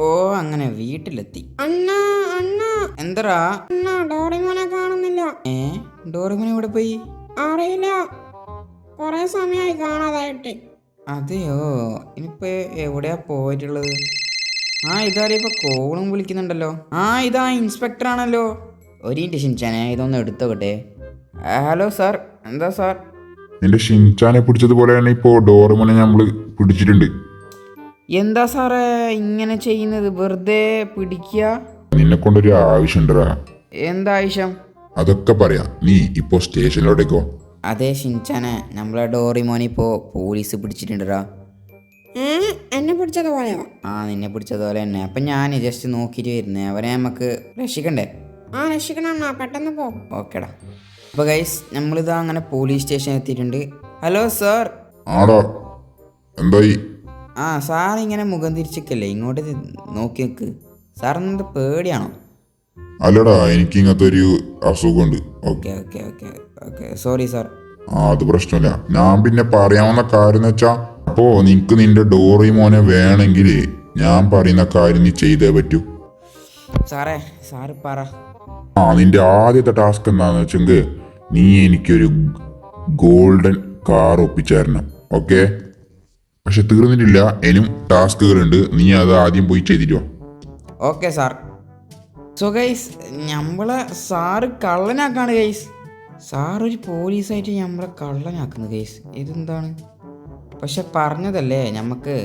ഓ അങ്ങനെ വീട്ടിലെത്തി. അണ്ണാ അണ്ണാ എന്തറാ? അണ്ണാ ഡോറിമോനെ കാണുന്നില്ല. ഏ ഡോറമോൻ എവിടെ പോയി? അറിയില്ല, കൊറേ സമയമായി കാണാതായിട്ട്. അതെയോ, ഇനിയിപ്പോ എവിടെയാ പോയിട്ടുള്ളത്? ഇതാരും ഇപ്പൊ കോളും വിളിക്കുന്നുണ്ടല്ലോ. ഇതാ ഇൻസ്പെക്ടർ ആണല്ലോ. ഒരു മിനിറ്റ് ഷിൻചാനെ, ഇതൊന്ന് എടുത്തോട്ടെ. Hello sir. എന്താ സാർ? നിന്റെ ഷിൻചാനെ പിടിച്ചതുപോലെ തന്നെ ഇപ്പോ ഡോറമോനെ നമ്മള് പിടിച്ചിട്ടുണ്ട്. എന്താ സാറേ ഇങ്ങനെ ചെയ്യുന്നത്? വെറുതെ പിടിക്കുക. നിന്നെ കൊണ്ടൊരു ആവശ്യമുണ്ടടാ. എന്താ ആവശ്യം? അതൊക്കെ പറയാം, നീ ഇപ്പോ സ്റ്റേഷനിലോട്ടേക്കോ. അതെ ഷിൻചാനെ, നമ്മളെ ഡോറിമോനെ ഇപ്പോൾ പോലീസ് പിടിച്ചിട്ടുണ്ടടാ. എന്നെ പിടിച്ചതുപോലെയോ? നിന്നെ പിടിച്ചതുപോലെ തന്നെ. അപ്പം ഞാൻ ജസ്റ്റ് നോക്കിയിട്ട് വരുന്നേ, അവരെ നമുക്ക് രക്ഷിക്കണ്ടേ? രക്ഷിക്കണം അണ്ണാ, പെട്ടെന്ന് പോ. ഓക്കേടാ. അപ്പോൾ ഗൈസ് നമ്മളിതാ അങ്ങനെ പോലീസ് സ്റ്റേഷനിൽ എത്തിയിട്ടുണ്ട്. Hello sir. ആടാ, എന്തായി? സാർ ഇങ്ങനെ മുഖം തിരിച്ചിക്കല്ലേ, ഇങ്ങോട്ട് നോക്കി നിൽക്ക്. സാറിനെന്ത് പേടിയാണോ? അല്ലടാ, എനിക്ക് ഇങ്ങനത്തെ ഒരു അസുഖമുണ്ട്. Okay okay okay okay sorry sir. അത് പ്രശ്നമില്ല. ഞാൻ പിന്നെ പറയാവുന്ന കാര്യം എന്ന് വെച്ചാ, അപ്പോ നിനക്ക് നിന്റെ ഡോറിമോനെ വേണമെങ്കിൽ ഞാൻ പറയുന്ന കാര്യം നീ ചെയ്തേ പറ്റൂ. സാറ് പറ. നിന്റെ ആദ്യത്തെ ടാസ്ക് എന്താന്ന് വെച്ചെങ്കിൽ നീ എനിക്കൊരു ഗോൾഡൻ കാർ ഒപ്പിച്ചു തരണം. ഓക്കെ, പക്ഷെ തീർന്നിട്ടില്ല, ഇനിയും ടാസ്കുകളുണ്ട്. നീ അത് ആദ്യം പോയി ചെയ്തിട്ടോ. Okay sir. സോ ഗൈസ്, നമ്മളെ സാറ് കള്ളനാക്കാണ് ഗൈസ്. സാറൊരു പോലീസായിട്ട് നമ്മളെ കള്ളനാക്കുന്നു ഗൈസ്. ഇതെന്താണ്? പക്ഷെ പറഞ്ഞതല്ലേ, നമുക്ക്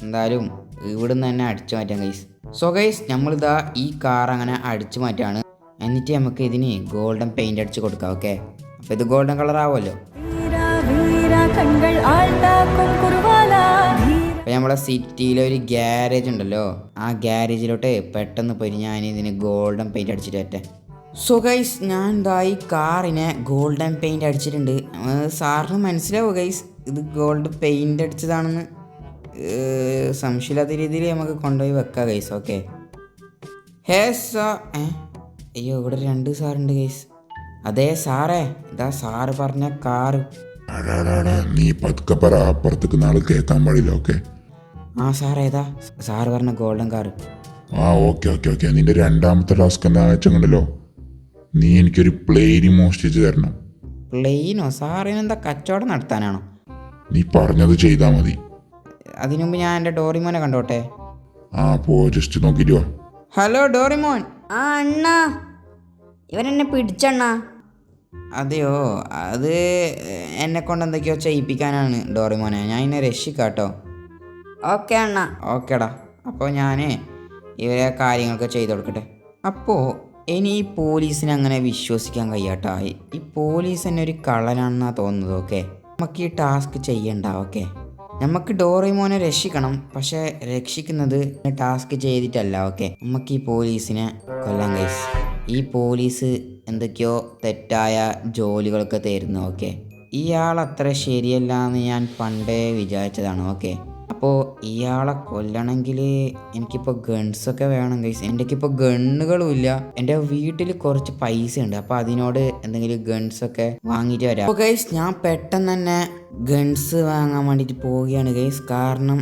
എന്തായാലും ഇവിടുന്ന് തന്നെ അടിച്ചു മാറ്റാം ഗൈസ്. സോ ഗൈസ്, നമ്മളിതാ ഈ കാർ അങ്ങനെ അടിച്ചു മാറ്റാണ്. എന്നിട്ട് നമുക്ക് ഇതിന് ഗോൾഡൻ പെയിന്റ് അടിച്ച് കൊടുക്കാം. ഓക്കെ, അപ്പോൾ ഇത് ഗോൾഡൻ കളർ ആവുമല്ലോ. അപ്പോൾ നമ്മളെ സിറ്റിയിലൊരു ഗ്യാരേജ് ഉണ്ടല്ലോ, ആ ഗ്യാരേജിലോട്ട് പെട്ടെന്ന് പോയി ഞാൻ ഇതിന് ഗോൾഡൻ പെയിന്റ് അടിച്ചിട്ട് പറ്റേ. സോ ഗൈസ്, ഞാൻ എന്താ ഈ കാറിനെ ഗോൾഡൻ പെയിന്റ് അടിച്ചിട്ടുണ്ട്. സാറിന് മനസ്സിലാവും ഗൈസ് ഇത് ഗോൾഡ് പെയിന്റ് അടിച്ചതാണെന്ന്. സംശയമില്ലാത്ത രീതിയിൽ നമുക്ക് കൊണ്ടുപോയി വെക്കാം ഗൈസ്. ഓക്കെ. അയ്യോ, ഇവിടെ 2 സാറുണ്ട് ഗൈസ്. അതെ സാറേ, ഇതാ സാറ് പറഞ്ഞ കാറ്. നീ പതുക്കെ പറ, അപ്പുറത്തേക്ക് നാളെ കേൾക്കാൻ പാടില്ല. ഓക്കെ. സാറേ, ഏതാ സാറ് പറഞ്ഞ golden car? Okay okay okay. നിന്റെ രണ്ടാമത്തെ ടാസ്ക് എന്താണെന്ന് വെച്ചിട്ടുണ്ടല്ലോ, നീ എനിക്കൊരു പ്ലെയിൻ മോഷ്ടിച്ച് തരണം. പ്ലെയിനോ? സാറിനെന്താ കച്ചവടം നടത്താനാണോ? നീ പറഞ്ഞത് ചെയ്താൽ മതി. അതിനു മുമ്പ് ഞാൻ എൻ്റെ ഡോറിമോനെ കണ്ടോട്ടെ. പോ, ജസ്റ്റ് നോക്കിയിട്ട് വാ. Hello Doraemon. അണ്ണാ, ഇവരെന്നെ പിടിച്ചണ്ണാ. അതെയോ, അത് എന്നെ കൊണ്ട് എന്തൊക്കെയോ ചെയ്യിപ്പിക്കാനാണ് ഡോറിമോനെ. ഞാൻ ഇന്നെ രക്ഷിക്കാട്ടോ. ഓക്കെ അണ്ണാ. ഓക്കേടാ. അപ്പോൾ ഞാൻ ഇവരെ കാര്യങ്ങളൊക്കെ ചെയ്തു കൊടുക്കട്ടെ. അപ്പോൾ ഇനി ഈ പോലീസിനെ അങ്ങനെ വിശ്വസിക്കാൻ കഴിയാട്ടോ. ഈ പോലീസ് തന്നെ ഒരു കള്ളനാണെന്നാണ് തോന്നുന്നത്. ഓക്കെ, നമുക്ക് ഈ ടാസ്ക് ചെയ്യണ്ട. ഓക്കെ, നമുക്ക് ഡോറിമോനെ രക്ഷിക്കണം, പക്ഷെ രക്ഷിക്കുന്നത് ടാസ്ക് ചെയ്തിട്ടല്ല. ഓക്കെ, നമുക്ക് ഈ പോലീസിനെ കൊല്ലാൻ ഗൈസ്. ഈ പോലീസ് എന്തൊക്കെയോ തെറ്റായ ജോലികളൊക്കെ തരുന്നു. ഓക്കെ, ഇയാൾ അത്ര ശരിയല്ല എന്ന് ഞാൻ പണ്ടേ വിചാരിച്ചതാണ്. ഓക്കെ, അപ്പോൾ ഇയാളെ കൊല്ലണമെങ്കിൽ എനിക്കിപ്പോൾ ഗൺസൊക്കെ വേണം ഗൈസ്. എനിക്കിപ്പോൾ ഗണ്ണുകളും ഇല്ല. എൻ്റെ വീട്ടിൽ കുറച്ച് പൈസ ഉണ്ട്, അപ്പോൾ അതിനോട് എന്തെങ്കിലും ഗൺസൊക്കെ വാങ്ങിയിട്ട് വരാം. അപ്പോൾ ഗൈസ്, ഞാൻ പെട്ടെന്ന് തന്നെ ഗൺസ് വാങ്ങാൻ വേണ്ടിയിട്ട് പോവുകയാണ് ഗൈസ്. കാരണം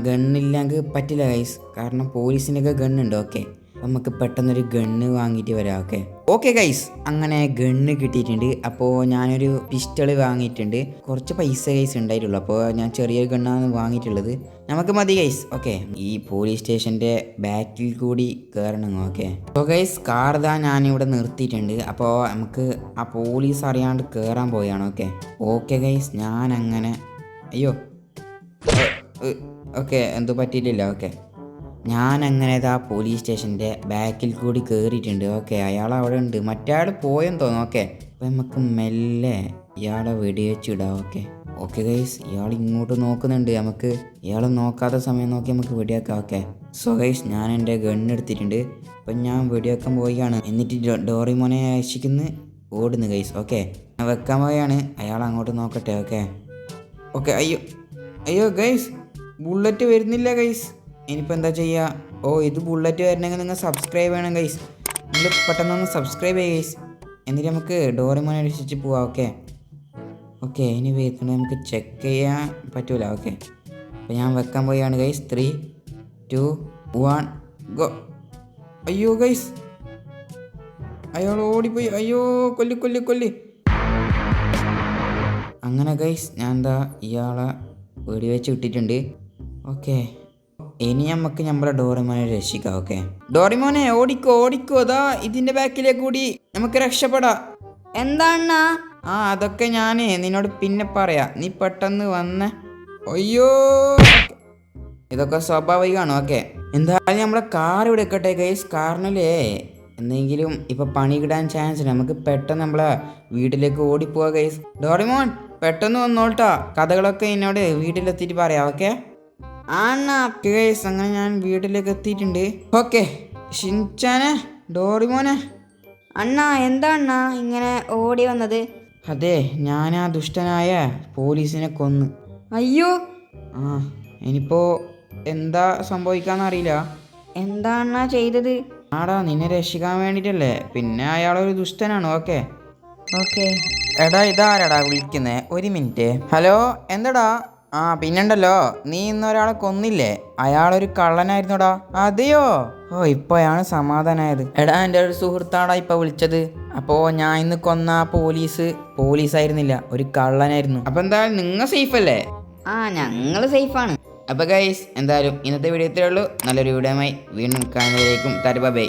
ഗണ്ണില്ലെങ്കിൽ പറ്റില്ല ഗൈസ്, കാരണം പോലീസിൻ്റെയൊക്കെ ഗണ്ണുണ്ട്. ഓക്കെ, നമുക്ക് പെട്ടെന്നൊരു ഗണ്ണ് വാങ്ങിയിട്ട് വരാം. ഓക്കെ ഓക്കെ ഗൈസ്, അങ്ങനെ ഗണ്ണ് കിട്ടിയിട്ടുണ്ട്. അപ്പോൾ ഞാനൊരു പിസ്റ്റള് വാങ്ങിയിട്ടുണ്ട്. കുറച്ച് പൈസ ഗൈസ് ഉണ്ടായിട്ടുള്ളൂ, അപ്പോൾ ഞാൻ ചെറിയൊരു ഗണ്ണാണ് വാങ്ങിയിട്ടുള്ളത്. നമുക്ക് മതി ഗൈസ്. ഓക്കെ, ഈ പോലീസ് സ്റ്റേഷൻ്റെ ബാക്കിൽ കൂടി കയറണം. ഓക്കെ, അപ്പോൾ ഗൈസ്, കാർ ഇതാ ഞാനിവിടെ നിർത്തിയിട്ടുണ്ട്. അപ്പോൾ നമുക്ക് ആ പോലീസ് അറിയാണ്ട് കയറാൻ പോവുകയാണ്. ഓക്കെ ഓക്കെ ഗൈസ്, ഞാനങ്ങനെ അയ്യോ ഓക്കെ എന്തോ പറ്റിയിട്ടില്ല. ഓക്കെ, ഞാനങ്ങനെ ഇതാ പോലീസ് സ്റ്റേഷൻ്റെ ബാക്കിൽ കൂടി കയറിയിട്ടുണ്ട്. ഓക്കെ, അയാൾ അവിടെ ഉണ്ട്. മറ്റേ ആൾ പോയെന്ന് തോന്നുന്നു. ഓക്കെ, അപ്പോൾ നമുക്ക് മെല്ലെ ഇയാളെ വെടിവെച്ചിടാം. ഓക്കെ ഓക്കെ ഗൈസ്, ഇയാൾ ഇങ്ങോട്ട് നോക്കുന്നുണ്ട്. നമുക്ക് ഇയാൾ നോക്കാത്ത സമയം നോക്കി നമുക്ക് വെടിവെക്കാം. ഓക്കെ, സോ ഗൈസ്, ഞാൻ എൻ്റെ ഗണ്ണെടുത്തിട്ടുണ്ട്. അപ്പം ഞാൻ വെടിവെക്കാൻ പോവുകയാണ്. എന്നിട്ട് ഡോറിമോനെ രക്ഷിക്കുന്ന ഓടുന്നു ഗൈസ്. ഓക്കെ, ഞാൻ വെക്കാൻ പോവുകയാണ്. അയാൾ അങ്ങോട്ട് നോക്കട്ടെ. ഓക്കെ ഓക്കെ അയ്യോ അയ്യോ ഗൈസ്, ബുള്ളറ്റ് വരുന്നില്ല ഗൈസ്. ഇനിയിപ്പോൾ എന്താ ചെയ്യുക? ഇത് ബുള്ളറ്റ് വരണമെങ്കിൽ നിങ്ങൾ സബ്സ്ക്രൈബ് ചെയ്യണം ഗൈസ്. നിങ്ങൾ പെട്ടെന്നൊന്ന് സബ്സ്ക്രൈബ് ചെയ്യുക ഗൈസ്. എന്നിട്ട് നമുക്ക് ഡോറിമോനെ രക്ഷിച്ച് പോവാം. ഓക്കെ ഓക്കെ, ഇനി വരുന്നത് നമുക്ക് ചെക്ക് ചെയ്യാൻ പറ്റൂല. ഓക്കെ, അപ്പോൾ ഞാൻ വെക്കാൻ പോവുകയാണ് ഗൈസ്. 3, 2, 1 ഗോ. അയ്യോ ഗൈസ്, അയാൾ ഓടിപ്പോയി. അയ്യോ കൊല്ലി കൊല്ലി കൊല്ലി. അങ്ങനെ ഗൈസ് ഞാൻ എന്താ ഇയാളെ വെടിവെച്ച് വിട്ടിട്ടുണ്ട്. ഓക്കെ, ഇനി നമുക്ക് നമ്മളെ ഡോറിമോനെ രക്ഷിക്കാം. ഓക്കെ ഡോറിമോനെ ഓടിക്കോ ഓടിക്കോ, അതാ ഇതിന്റെ ബാക്കിലേക്ക് കൂടി നമുക്ക് രക്ഷപ്പെടാം. എന്താ അണ്ണാ? ആ അതൊക്കെ ഞാൻ നിന്നോട് പിന്നെ പറയാം, നീ പെട്ടെന്ന് വന്നേ. അയ്യോ ഇതൊക്കെ സ്വാഭാവികമാണ്. ഓക്കെ എന്തായാലും നമ്മളെ കാർ ഇവിടെ വെക്കട്ടെ ഗൈസ്. കാറിനല്ലേ എന്തെങ്കിലും ഇപ്പൊ പണി കിട്ടാൻ ചാൻസ് ഉണ്ട്, നമുക്ക് പെട്ടെന്ന് നമ്മളെ വീട്ടിലേക്ക് ഓടിപ്പോവാ ഗൈസ്. ഡോറിമോൻ പെട്ടെന്ന് വന്നോൾട്ടാ, കഥകളൊക്കെ എന്നോട് വീട്ടിലെത്തിയിട്ട് പറയാം. ഓക്കെ അണ്ണാ ഗൈസ് അങ്ങനെ ഞാൻ വീട്ടിലേക്ക് എത്തിയിട്ടുണ്ട്. ഓക്കെ ഷിൻചാനെ, ഡോറിമോനെ. അണ്ണാ എന്താ അണ്ണാ ഇങ്ങനെ ഓടി വന്നത്? അതെ, ഞാൻ ആ ദുഷ്ടനായ പോലീസിനെ കൊന്നു. അയ്യോ, ആ ഇനിയിപ്പോ എന്താ സംഭവിക്കാന്നറിയില്ല. എന്താ അണ്ണാ ചെയ്തത്? ആടാ നിന്നെ രക്ഷിക്കാൻ വേണ്ടിട്ടല്ലേ, പിന്നെ അയാളൊരു ദുഷ്ടനാണ്. Okay okay. എടാ ഇതാരടാ വിളിക്കുന്നേ? ഒരു മിനിറ്റ്. ഹലോ എന്താടാ? ആ പിന്നെണ്ടല്ലോ, നീ ഇന്നൊരാളെ കൊന്നില്ലേ, അയാളൊരു കള്ളനായിരുന്നോടാ. അതെയോ? ഓ ഇപ്പോഴാണ് സമാധാനായത്. എടാ എൻ്റെ ഒരു സുഹൃത്താടാ ഇപ്പൊ വിളിച്ചത്. അപ്പോ ഞാൻ ഇന്ന് കൊന്ന ആ പോലീസായിരുന്നില്ല, ഒരു കള്ളനായിരുന്നു. അപ്പൊ എന്തായാലും നിങ്ങൾ സേഫ് അല്ലേ? ആ ഞങ്ങള് സേഫാണ്. അപ്പൊ ഗൈസ് എന്തായാലും ഇന്നത്തെ വീഡിയോ ഇത്രയേ ഉള്ളൂ. നല്ലൊരു വീഡിയോയുമായി വീണ്ടും കാണുന്നതിലേക്കും ബൈ.